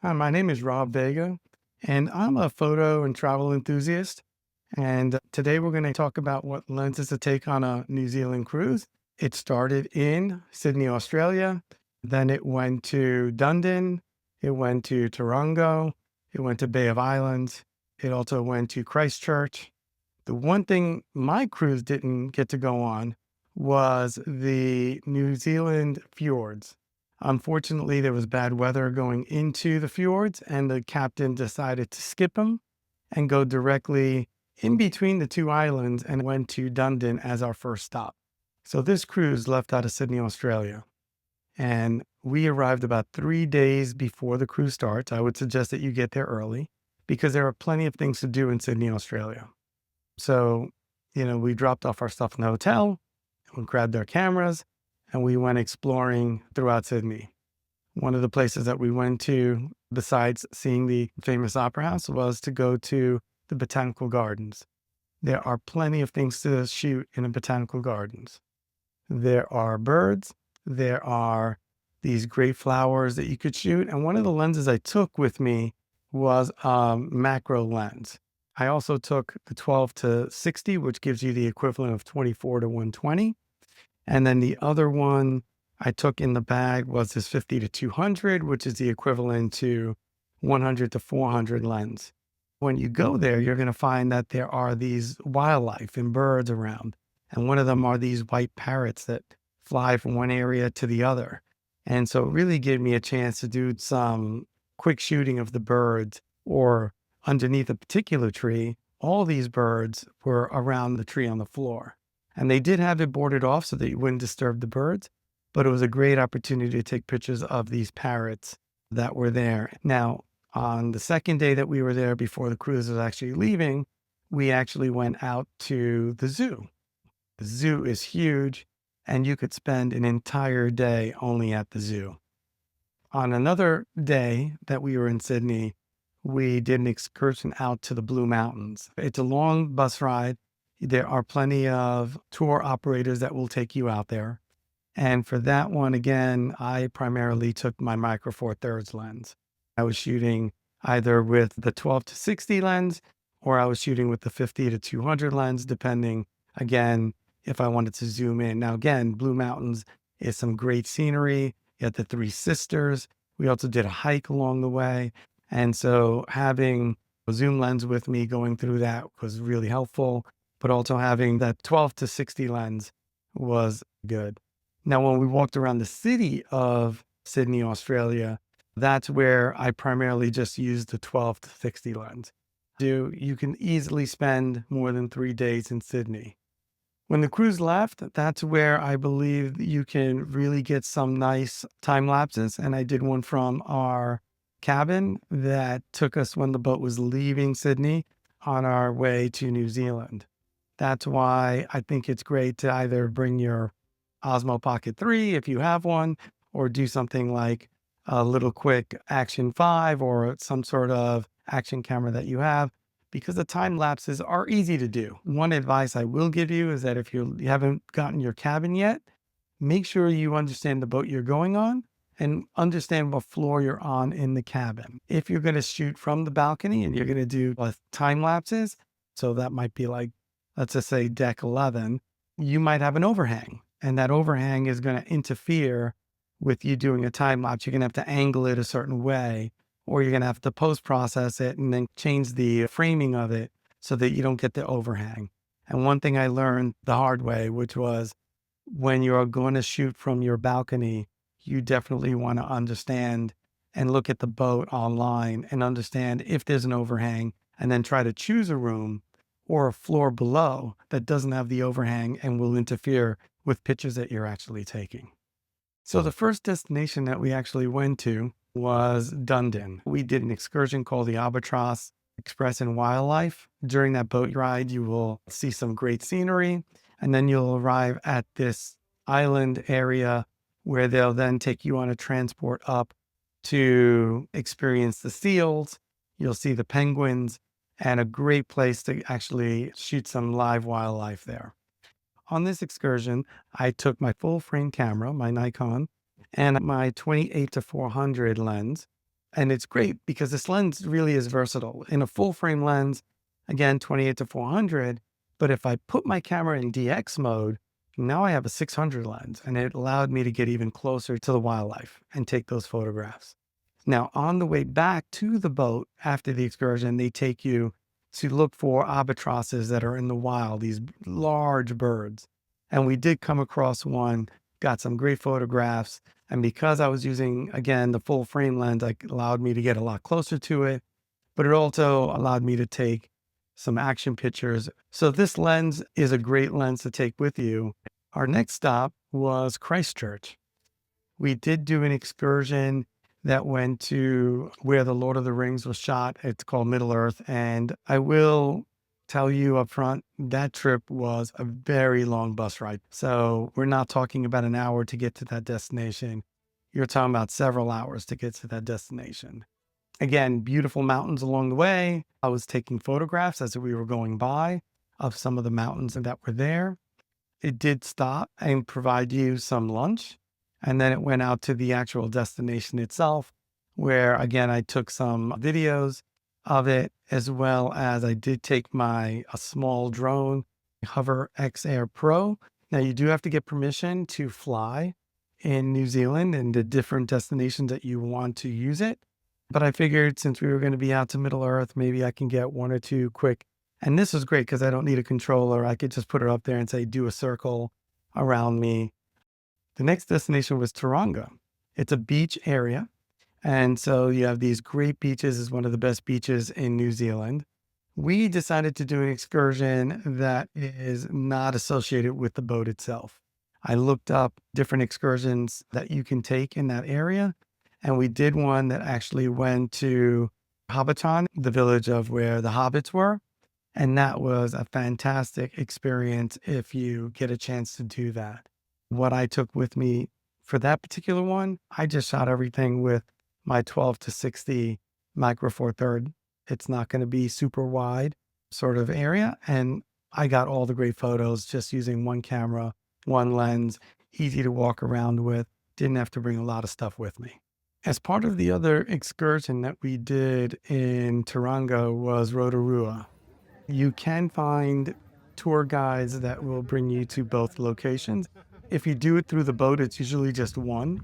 Hi, my name is Rob Vega, and I'm a photo and travel enthusiast. And today we're going to talk about what lenses to take on a New Zealand cruise. It started in Sydney, Australia. Then it went to Dunedin. It went to Tarongo. It went to Bay of Islands. It also went to Christchurch. The one thing my cruise didn't get to go on was the New Zealand fjords. Unfortunately, there was bad weather going into the fjords, and the captain decided to skip them and go directly in between the two islands and went to Dunedin as our first stop. So this cruise left out of Sydney, Australia, and we arrived about 3 days before the cruise starts. I would suggest that you get there early because there are plenty of things to do in Sydney, Australia. So, we dropped off our stuff in the hotel, we grabbed our cameras, and we went exploring throughout Sydney. One of the places that we went to, besides seeing the famous opera house, was to go to the botanical gardens. There are plenty of things to shoot in the botanical gardens. There are birds, there are these great flowers that you could shoot. And one of the lenses I took with me was a macro lens. I also took the 12 to 60, which gives you the equivalent of 24 to 120. And then the other one I took in the bag was this 50 to 200, which is the equivalent to 100 to 400 lens. When you go there, you're going to find that there are these wildlife and birds around. And one of them are these white parrots that fly from one area to the other. And so it really gave me a chance to do some quick shooting of the birds, or underneath a particular tree, all these birds were around the tree on the floor. And they did have it boarded off so that you wouldn't disturb the birds, but it was a great opportunity to take pictures of these parrots that were there. Now, on the second day that we were there before the cruise was actually leaving, we actually went out to the zoo. The zoo is huge, and you could spend an entire day only at the zoo. On another day that we were in Sydney, we did an excursion out to the Blue Mountains. It's a long bus ride. There are plenty of tour operators that will take you out there. And for that one, again, I primarily took my micro four thirds lens. I was shooting either with the 12 to 60 lens, or I was shooting with the 50 to 200 lens, depending, again, if I wanted to zoom in. Now, again, Blue Mountains is some great scenery. You had the Three Sisters. We also did a hike along the way. And so having a zoom lens with me going through that was really helpful, but also having that 12 to 60 lens was good. Now, when we walked around the city of Sydney, Australia, that's where I primarily just used the 12 to 60 lens. You can easily spend more than 3 days in Sydney. When the cruise left, that's where I believe you can really get some nice time lapses. And I did one from our cabin that took us when the boat was leaving Sydney on our way to New Zealand. That's why I think it's great to either bring your Osmo Pocket 3 if you have one, or do something like a little quick Action 5 or some sort of action camera that you have, because the time lapses are easy to do. One advice I will give you is that if you haven't gotten your cabin yet, make sure you understand the boat you're going on and understand what floor you're on in the cabin. If you're going to shoot from the balcony and you're going to do time lapses, so that might be like, let's just say deck 11, you might have an overhang, and that overhang is going to interfere with you doing a time lapse. You're going to have to angle it a certain way, or you're going to have to post process it and then change the framing of it so that you don't get the overhang. And one thing I learned the hard way, which was when you're going to shoot from your balcony, you definitely want to understand and look at the boat online and understand if there's an overhang, and then try to choose a room or a floor below that doesn't have the overhang and will interfere with pictures that you're actually taking. So the first destination that we actually went to was Dunedin. We did an excursion called the Albatross Express and Wildlife. During that boat ride, you will see some great scenery, and then you'll arrive at this island area where they'll then take you on a transport up to experience the seals. You'll see the penguins, and a great place to actually shoot some live wildlife there. On this excursion, I took my full frame camera, my Nikon, and my 28 to 400 lens. And it's great because this lens really is versatile. In a full frame lens, again, 28 to 400. But if I put my camera in DX mode, now I have a 600 lens, and it allowed me to get even closer to the wildlife and take those photographs. Now, on the way back to the boat after the excursion, they take you to look for albatrosses that are in the wild, these large birds. And we did come across one, got some great photographs. And because I was using, again, the full frame lens, it allowed me to get a lot closer to it, but it also allowed me to take some action pictures. So this lens is a great lens to take with you. Our next stop was Christchurch. We did do an excursion that went to where the Lord of the Rings was shot. It's called Middle Earth. And I will tell you up front, that trip was a very long bus ride. So we're not talking about an hour to get to that destination. You're talking about several hours to get to that destination. Again, beautiful mountains along the way. I was taking photographs as we were going by of some of the mountains that were there. It did stop and provide you some lunch. And then it went out to the actual destination itself, where again, I took some videos of it, as well as I did take a small drone, Hover X Air Pro. Now you do have to get permission to fly in New Zealand and the different destinations that you want to use it. But I figured since we were going to be out to Middle Earth, maybe I can get one or two quick. And this was great because I don't need a controller. I could just put it up there and say, do a circle around me. The next destination was Tauranga. It's a beach area. And so you have these great beaches. It's one of the best beaches in New Zealand. We decided to do an excursion that is not associated with the boat itself. I looked up different excursions that you can take in that area. And we did one that actually went to Hobbiton, the village of where the hobbits were. And that was a fantastic experience if you get a chance to do that. What I took with me for that particular one, I just shot everything with my 12 to 60 micro four third. It's not going to be super wide sort of area. And I got all the great photos just using one camera, one lens, easy to walk around with. Didn't have to bring a lot of stuff with me. As part of the other excursion that we did in Tauranga was Rotorua. You can find tour guides that will bring you to both locations. If you do it through the boat, it's usually just one.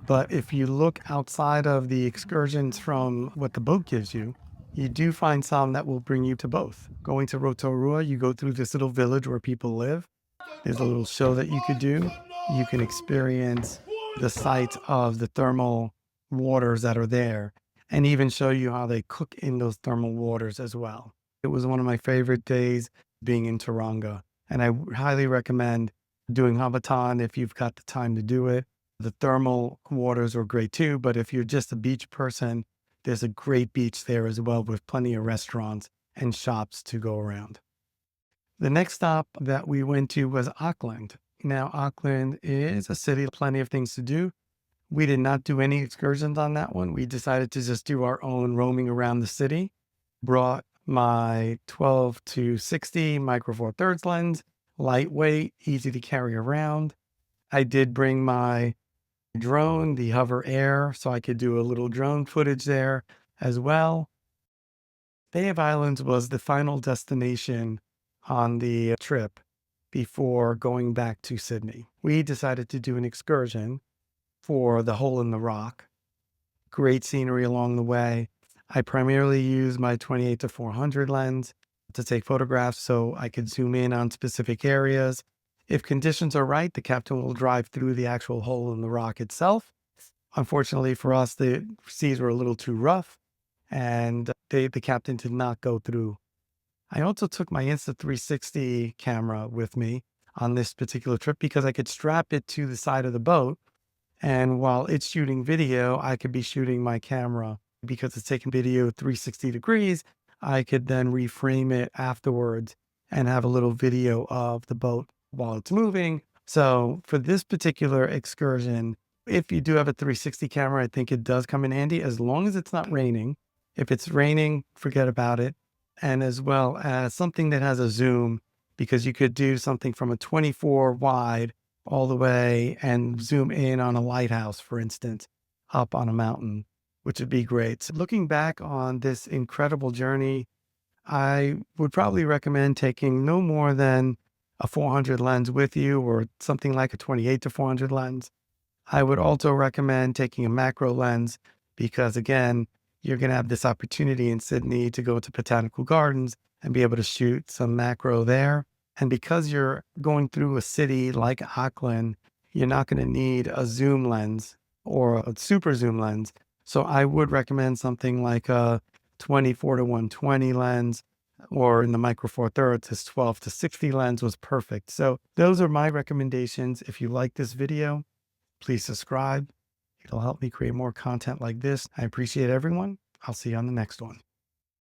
But if you look outside of the excursions from what the boat gives you, you do find some that will bring you to both. Going to Rotorua, you go through this little village where people live. There's a little show that you could do. You can experience the sights of the thermal waters that are there, and even show you how they cook in those thermal waters as well. It was one of my favorite days being in Tauranga, and I highly recommend doing Hobbiton if you've got the time to do it. The thermal waters are great too, but if you're just a beach person, there's a great beach there as well with plenty of restaurants and shops to go around. The next stop that we went to was Auckland. Now, Auckland is a city, plenty of things to do. We did not do any excursions on that one. We decided to just do our own roaming around the city. Brought my 12 to 60 micro four thirds lens, lightweight, easy to carry around. I did bring my drone, the Hover Air, so I could do a little drone footage there as well. Bay of Islands was the final destination on the trip before going back to Sydney. We decided to do an excursion for the Hole in the Rock. Great scenery along the way. I primarily use my 28 to 400 lens to take photographs so I could zoom in on specific areas. If conditions are right, the captain will drive through the actual hole in the rock itself. Unfortunately for us, the seas were a little too rough, and the captain did not go through. I also took my Insta360 camera with me on this particular trip because I could strap it to the side of the boat. And while it's shooting video, I could be shooting my camera because it's taking video 360 degrees. I could then reframe it afterwards and have a little video of the boat while it's moving. So for this particular excursion, if you do have a 360 camera, I think it does come in handy as long as it's not raining. If it's raining, forget about it. And as well as something that has a zoom, because you could do something from a 24 wide all the way and zoom in on a lighthouse, for instance, up on a mountain. which would be great. So looking back on this incredible journey, I would probably recommend taking no more than a 400 lens with you or something like a 28 to 400 lens. I would also recommend taking a macro lens because, again, you're going to have this opportunity in Sydney to go to botanical gardens and be able to shoot some macro there. And because you're going through a city like Auckland, you're not going to need a zoom lens or a super zoom lens. So I would recommend something like a 24 to 120 lens, or in the Micro Four Thirds, this 12 to 60 lens was perfect. So those are my recommendations. If you like this video, please subscribe. It'll help me create more content like this. I appreciate everyone. I'll see you on the next one.